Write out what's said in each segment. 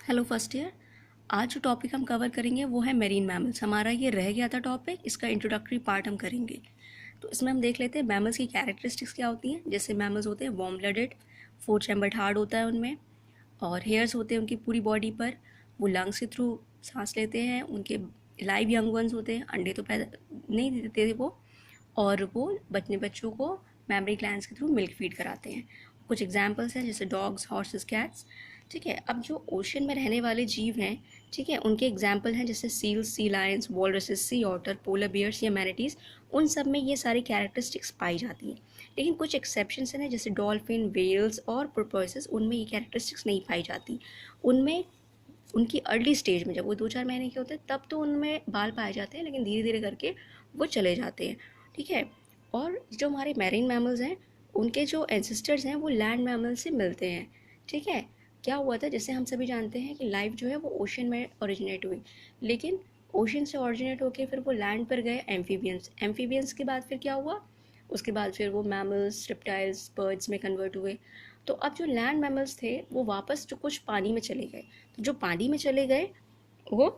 Hello first year. आज जो topic हम कवर करेंगे वो है मेरीन मैमल्स। हमारा ये रह गया था टॉपिक, इसका इंट्रोडक्टरी पार्ट हम करेंगे। तो इसमें हम देख लेते हैं मैमल्स की कैरेक्टरिस्टिक्स क्या होती हैं। जैसे मैमल्स होते हैं वार्म ब्लडेड, 4 चैम्बर्ड हार्ट होता है उनमें, और हेयर्स होते हैं उनकी पूरी बॉडी पर। वो लंग्स के थ्रू सांस लेते हैं। उनके लाइव यंग वंस होते हैं, अंडे तो पैदा नहीं देते थे वो, और वो बच्चों को मैमरी ग्लैंड्स के थ्रू मिल्क फीड कराते हैं। कुछ एग्जांपल्स हैं जैसे डॉग्स, हॉर्सेस, कैट्स। ठीक है, अब जो ओशन में रहने वाले जीव हैं, ठीक है, उनके एग्जाम्पल हैं जैसे सील्स, सी लायंस, वॉलरसेस, सी ऑटर, पोलर बियर्स या मैनाटीज। उन सब में ये सारी कैरेक्टरिस्टिक्स पाई जाती हैं। लेकिन कुछ एक्सेप्शंस हैं जैसे डॉल्फिन, वेल्स और पोर्पोइसेस, उनमें ये कैरेक्टरिस्टिक्स नहीं पाई जाती। उनमें उनकी अर्ली स्टेज में, जब वो 2-4 महीने के होते हैं, तब तो उनमें बाल पाए जाते हैं, लेकिन धीरे धीरे करके वो चले जाते हैं। ठीक है, और जो हमारे मैरीन मैमल्स हैं, उनके जो एंसेस्टर्स हैं वो लैंड मैमल से मिलते हैं। ठीक है, क्या हुआ था, जैसे हम सभी जानते हैं कि लाइफ जो है वो ओशन में ओरिजिनेट हुई, लेकिन ओशन से ओरिजिनेट होके फिर वो लैंड पर गए एम्फीबियंस के बाद फिर क्या हुआ, उसके बाद फिर वो मैमल्स, रिप्टाइल्स, बर्ड्स में कन्वर्ट हुए। तो अब जो लैंड मैमल्स थे वो वापस जो कुछ पानी में चले गए। तो जो पानी में चले गए वो,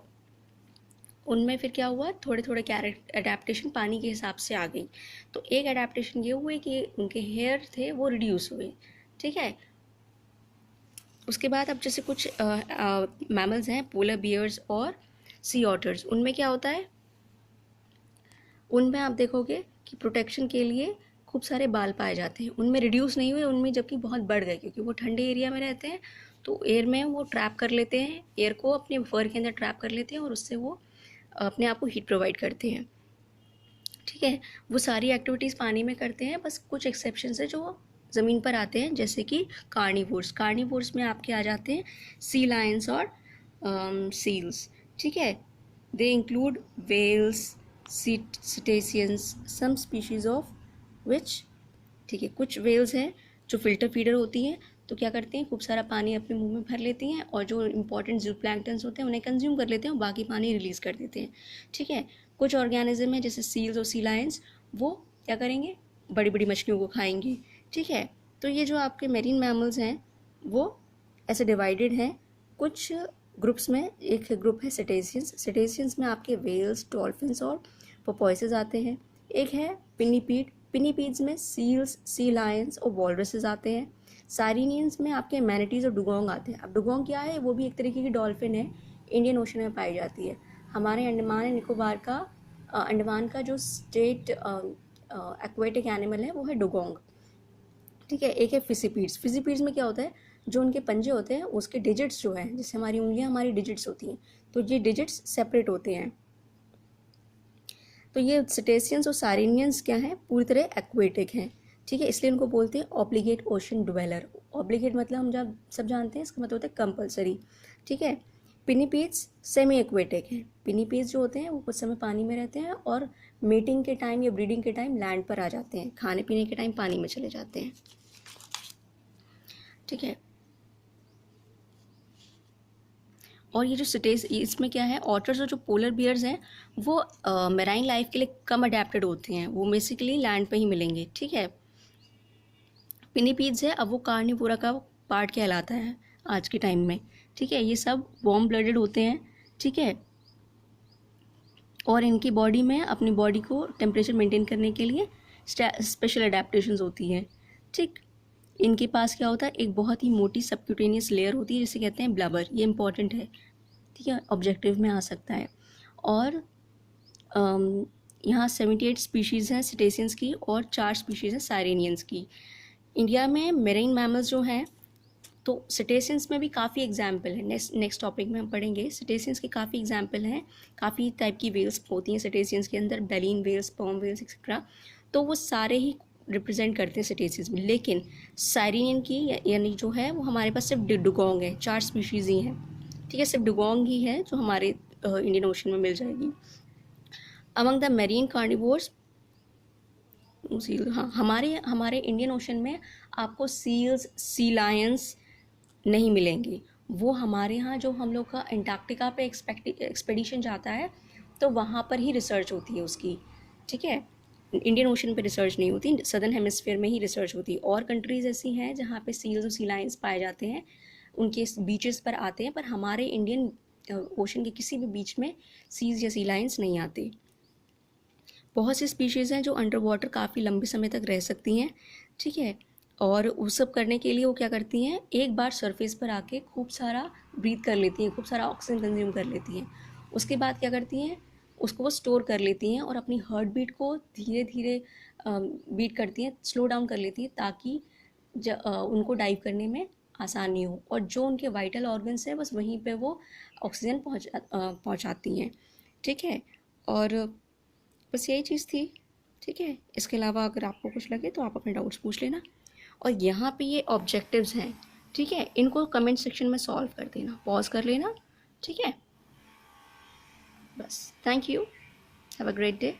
उनमें फिर क्या हुआ, थोड़े थोड़े अडेप्टेशन पानी के हिसाब से आ गई। तो एक अडेप्टेशन ये हुए कि उनके हेयर थे वो रिड्यूस हुए। ठीक है, उसके बाद अब जैसे कुछ मैमल्स हैं, पोलर बियर्स और सी ऑटर्स, उनमें क्या होता है, उनमें आप देखोगे कि प्रोटेक्शन के लिए खूब सारे बाल पाए जाते हैं। उनमें रिड्यूस नहीं हुए, उनमें जबकि बहुत बढ़ गए, क्योंकि वो ठंडे एरिया में रहते हैं। तो एयर में वो ट्रैप कर लेते हैं, एयर को अपने फर के अंदर ट्रैप कर लेते हैं, और उससे वो अपने आप को हीट प्रोवाइड करते हैं। ठीक है, वो सारी एक्टिविटीज़ पानी में करते हैं। बस कुछ एक्सेप्शन है जो ज़मीन पर आते हैं, जैसे कि कार्निवोर्स में आपके आ जाते हैं सी लायंस और सील्स। ठीक है, they include whales, cetaceans, some species of which, ठीक है, कुछ वेल्स हैं जो फिल्टर फीडर होती हैं, तो क्या करती हैं, खूब सारा पानी अपने मुंह में भर लेती हैं, और जो इंपॉर्टेंट जू प्लैंक्टन्स होते हैं उन्हें कंज्यूम कर लेते हैं और बाकी पानी रिलीज़ कर देते हैं। ठीक है, कुछ ऑर्गेनिज्म हैं जैसे सील्स और सी लायंस, वो क्या करेंगे, बड़ी बड़ी मछलियों को खाएंगे। ठीक है, तो ये जो आपके मेरीन मैमल्स हैं वो ऐसे डिवाइडेड हैं कुछ ग्रुप्स में। एक ग्रुप है सिटेशियंस में आपके वेल्स, डॉल्फिन्स और पोपोइसेस आते हैं। एक है पिनीपीड्स में सील्स, सी लायंस और वॉलरसेस आते हैं। साइरिनियंस में आपके मैनाटीज और डुगोंग आते हैं। अब डुगोंग क्या है, वो भी एक तरीके की डॉल्फिन है, इंडियन ओशन में पाई जाती है। हमारे अंडमान एंड निकोबार का अंडमान का जो स्टेट एक्वेटिक एनिमल है वो है डुगोंग। ठीक है, एक है फिसीपीड्स में क्या होता है, जो उनके पंजे होते हैं उसके डिजिट्स जो हैं, जैसे हमारी उंगलियां हमारी डिजिट्स होती हैं, तो ये डिजिट्स सेपरेट होते हैं। तो ये सिटेशियंस और साइरिनियंस क्या हैं, पूरी तरह एक्वेटिक हैं। ठीक है, इसलिए इनको बोलते हैं ऑब्लिगेट ओशन ड्वेलर। ऑब्लिगेट मतलब हम जब सब जानते हैं, इसका मतलब होता है कंपलसरी। ठीक है, पिनीपीड्स सेमी एक्वेटिक हैं। पिनीपीड्स जो होते हैं वो कुछ समय पानी में रहते हैं और मेटिंग के टाइम या ब्रीडिंग के टाइम लैंड पर आ जाते हैं, खाने पीने के टाइम पानी में चले जाते हैं। ठीक है, और ये जो सिटेस, इसमें क्या है, ऑटर्स और जो पोलर बियर्स हैं वो मेराइन लाइफ के लिए कम अडेप्टेड होते हैं, वो बेसिकली लैंड पे ही मिलेंगे। ठीक है, पिनीपीड्स है, अब वो कार्निवोरा का पार्ट कहलाता है आज के टाइम में। ठीक है, ये सब वार्म ब्लडेड होते हैं। ठीक है, और इनकी बॉडी में अपनी बॉडी को टेम्परेचर मेंटेन करने के लिए स्पेशल अडेप्टेशंस होती हैं। ठीक, इनके पास क्या होता है, एक बहुत ही मोटी सबक्यूटेनियस लेयर होती है जिसे कहते हैं ब्लबर। ये इंपॉर्टेंट है, ठीक है, ऑब्जेक्टिव में आ सकता है। और यहाँ 78 स्पीशीज़ हैं सिटेशियंस की और 4 स्पीशीज़ हैं साइरेनियंस की। इंडिया में मेरीन मैमल्स जो हैं, तो सिटेशियंस में भी काफ़ी एग्जाम्पल है। नेक्स्ट टॉपिक में हम पढ़ेंगे, सिटेशियंस के काफ़ी एग्जाम्पल हैं। काफ़ी टाइप की वेल्स होती हैं सिटेशियंस के अंदर, बेलिन वेल्स, स्पर्म वेल्स एक्सेट्रा, तो वो सारे ही रिप्रेजेंट करते हैं सिटेशियंस में। लेकिन साइरिनियन की यानी जो है वो हमारे पास सिर्फ डुगोंग है, 4 स्पीशीज़ ही हैं। ठीक है, सिर्फ डुगोंग ही है जो हमारे इंडियन ओशन में मिल जाएगी। अमंग द मेरीन कार्निवोर्स, हाँ, हमारे इंडियन ओशन में आपको सील्स, सी लायंस नहीं मिलेंगी। वो हमारे यहाँ जो हम लोग का अंटार्कटिका पे एक्सपेडिशन जाता है, तो वहाँ पर ही रिसर्च होती है उसकी। ठीक है, इंडियन ओशन पे रिसर्च नहीं होती, सदर्न हेमिस्फीयर में ही रिसर्च होती है। और कंट्रीज़ ऐसी हैं जहाँ पे सील्स और सी लायंस पाए जाते हैं, उनके बीचेस पर आते हैं, पर हमारे इंडियन ओशन के किसी भी बीच में सीज या सी लाइन्स नहीं आते। बहुत सी स्पीशीज़ हैं जो अंडर वाटर काफ़ी लंबे समय तक रह सकती हैं, ठीक है। और वो सब करने के लिए वो क्या करती हैं, एक बार सरफेस पर आके खूब सारा ब्रीथ कर लेती हैं, खूब सारा ऑक्सीजन कंज्यूम कर लेती हैं। उसके बाद क्या करती हैं, उसको वो स्टोर कर लेती हैं और अपनी हार्ट बीट को धीरे धीरे बीट करती हैं, स्लो डाउन कर लेती हैं, ताकि उनको डाइव करने में आसानी हो। और जो उनके वाइटल ऑर्गन्स हैं बस वहीं पे वो ऑक्सीजन पहुँचाती हैं, ठीक है। और बस यही चीज़ थी, ठीक है। इसके अलावा अगर आपको कुछ लगे तो आप अपने डाउट्स पूछ लेना। और यहाँ पे ये ऑब्जेक्टिव्स हैं, ठीक है, इनको कमेंट सेक्शन में सॉल्व कर देना, पॉज कर लेना, ठीक है। बस, thank you, have a great day.